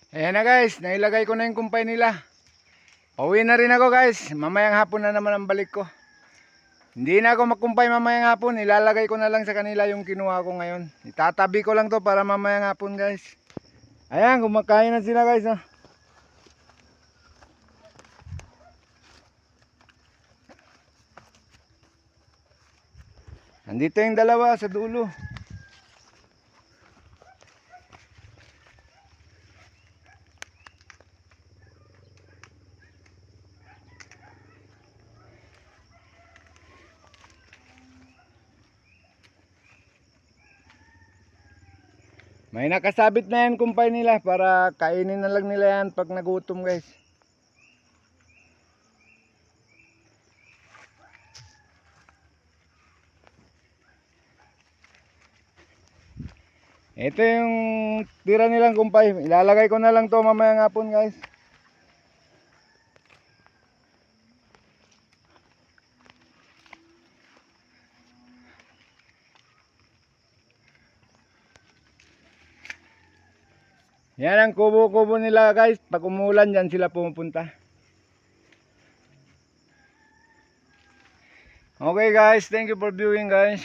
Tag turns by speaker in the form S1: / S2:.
S1: Ayan na guys, nailagay ko na yung kumpay nila. Pauwi na rin ako guys, mamayang hapon na naman ang balik ko. Hindi na ako magkumpay mamayang hapon, ilalagay ko na lang sa kanila yung kinuha ko ngayon. Itatabi ko lang to para mamayang hapon guys. Ayan, kumakain na sila guys. Oh. Nandito yung dalawa sa dulo. May nakasabit na yan kumpay nila para kainin na lang nila yan pag nagutom guys. Ito yung tira nilang kumpay. Ilalagay ko na lang to mamayang hapon guys. Yan ang kubo-kubo nila guys. Pag umulan dyan sila pumupunta. Okay guys, thank you for viewing guys.